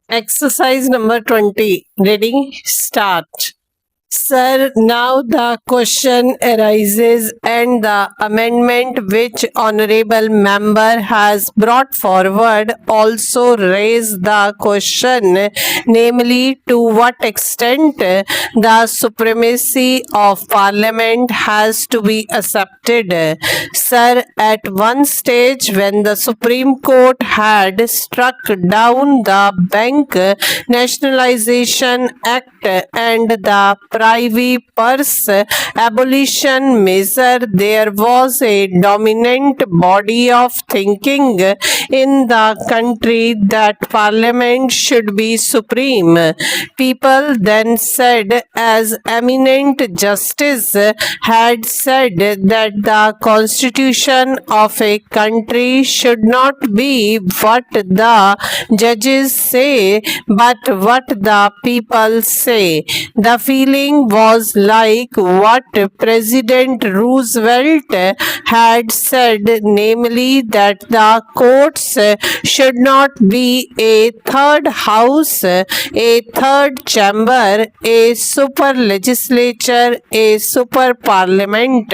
Exercise number 20. Ready? Start. Sir, now the question arises and the amendment which honorable member has brought forward also raise the question, namely to what extent the supremacy of parliament has to be accepted. Sir, at one stage when the Supreme Court had struck down the Bank Nationalization Act and the Privy Purse abolition measure, there was a dominant body of thinking in the country that Parliament should be supreme. People then said, as eminent justice had said, that the constitution of a country should not be what the judges say, but what the people say. The feeling was like what President Roosevelt had said, namely that the courts should not be a third house, a third chamber, a super legislature, a super parliament.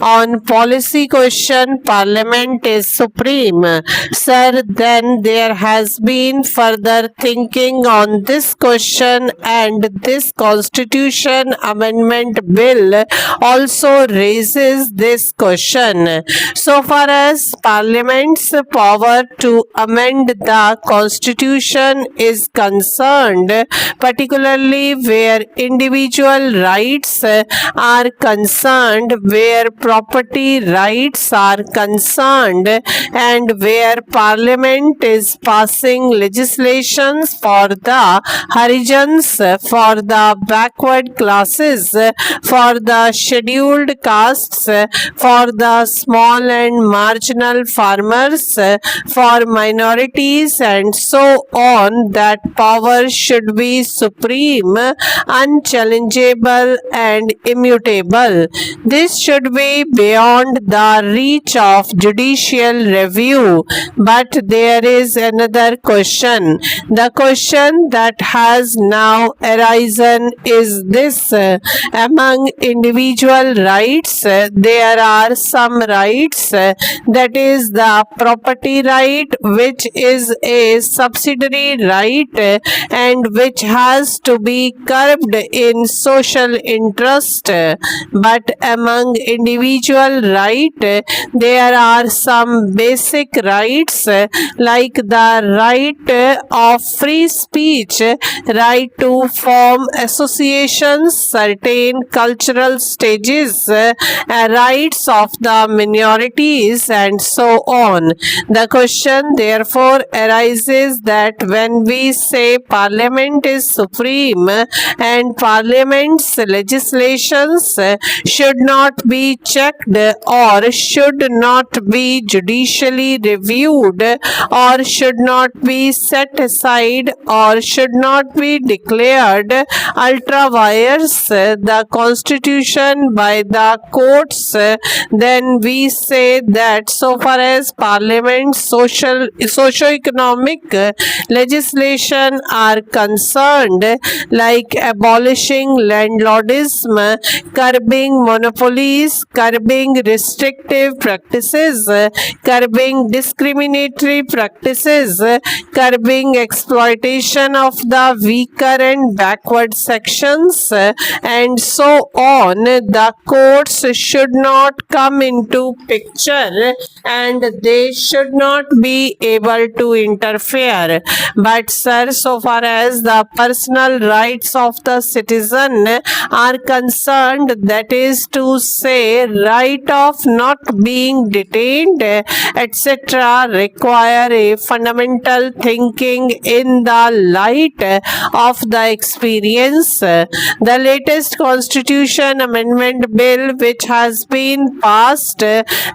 On policy question, parliament is supreme. Sir, then there has been further thinking on this question, and this constitution amendment bill also raises this question. So far as parliament's power to amend the constitution is concerned, particularly where individual rights are concerned, where property rights are concerned, and where parliament is passing legislations for the Harijans, for the backward classes, for the scheduled castes, for the small and marginal farmers, for minorities, and so on, that power should be supreme, unchallengeable, and immutable. This should be beyond the reach of judicial review. But there is another question. The question that has now arisen is this: among individual rights, there are some rights, that is the property right, which is a subsidiary right and which has to be curbed in social interest. But among individual right, there are some basic rights, like the right of free speech, right to form associations, certain cultural stages, rights of the minorities, and so on. The question therefore arises that when we say parliament is supreme and parliament's legislations should not be checked or should not be judicially reviewed or should not be set aside or should not be declared ultra vires the constitution by the courts, then we say that so far as parliament's socio-economic legislation are concerned, like abolishing landlordism, curbing monopolies, curbing restrictive practices, curbing discriminatory practices, curbing exploitation of the weaker and backward sections, and so on, the courts should not come into picture and they should not be able to interfere. But sir, so far as the personal rights of the citizen are concerned, that is to say right of not being detained, etc., require a fundamental thinking in the light of the experience. The latest constitution amendment bill which has been passed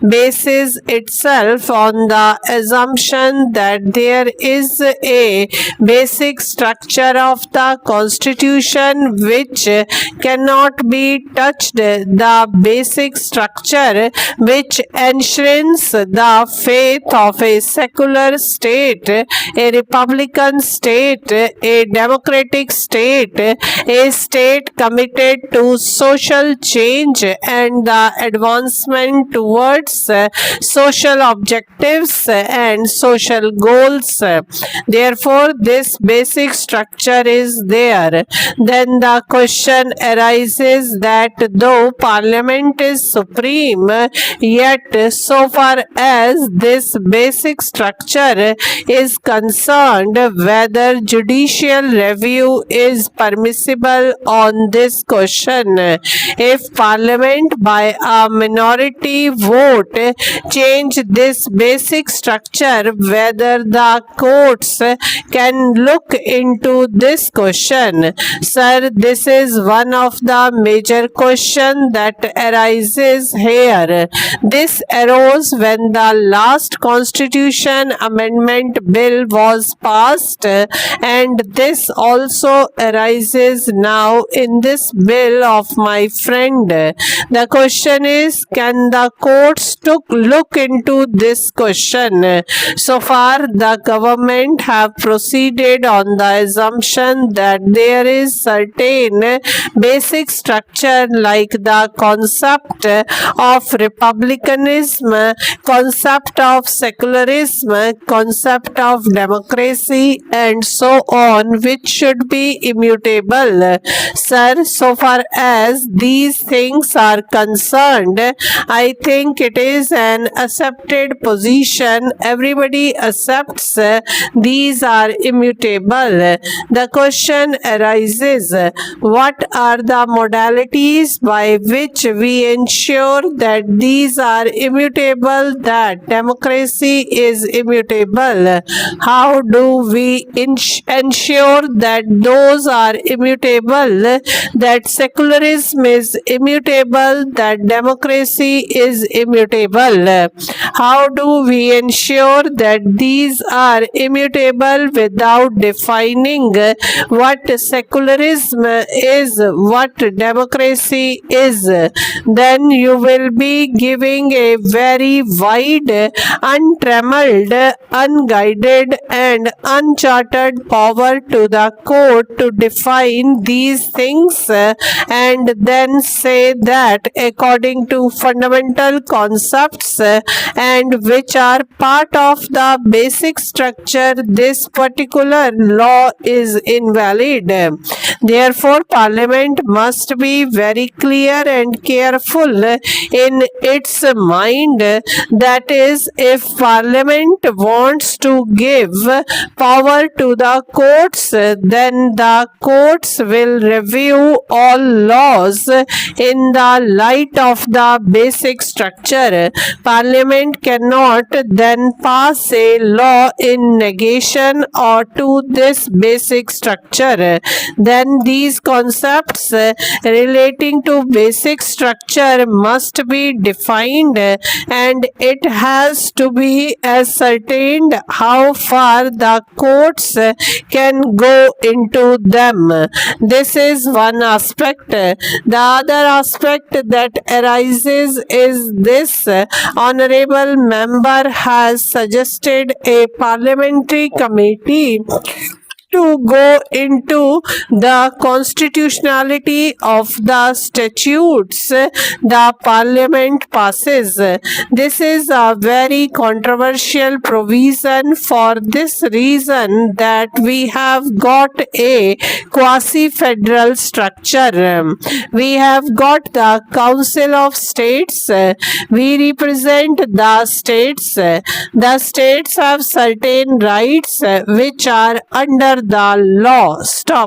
bases itself on the assumption that there is a basic structure of the constitution which cannot be touched. The basic structure which enshrines the faith of a secular state, a republican state, a democratic state, a state committed to social change and the advancement towards social objectives and social goals. Therefore, this basic structure is there. Then the question arises that though Parliament is supreme, yet so far as this basic structure is concerned, whether judicial review is permissible on this question. If Parliament by a minority vote change this basic structure, whether the courts can look into this question. Sir, this is one of the major questions that arises here. This arose when the last constitution amendment bill was passed, and this also arises now in this bill of my friend. The question is, can the courts look into this question? So far, the government have proceeded on the assumption that there is certain basic structure like the concept of republicanism, concept of secularism, concept of democracy, and so on, which should be immutable. Sir, so far as these things are concerned, I think it is an accepted position. Everybody accepts these are immutable. The question arises, what are the modalities by which we ensure that these are immutable, that democracy is immutable? How do we ensure that those are immutable, that secularism is immutable, that democracy is immutable? How do we ensure that these are immutable without defining what secularism is, what democracy is? Then you will be giving a very wide, untrammeled, unguided and uncharted power to the court to define these things and then say that according to fundamental concepts and which are part of the basic structure, this particular law is invalid. Therefore, Parliament must be very clear and careful in its mind. That is, if Parliament wants to give power to the courts, then the courts will review all laws in the light of the basic structure. Parliament cannot then pass a law in negation or to this basic structure. Then these concepts relating to basic structure must be defined and it has to be ascertained how far the courts can go into them. This is one aspect. The other aspect that arises is this: honorable member has suggested a parliamentary committee to go into the constitutionality of the statutes the parliament passes. This is a very controversial provision for this reason that we have got a quasi-federal structure. We have got the Council of States. We represent the states. The states have certain rights which are under the law. Stop.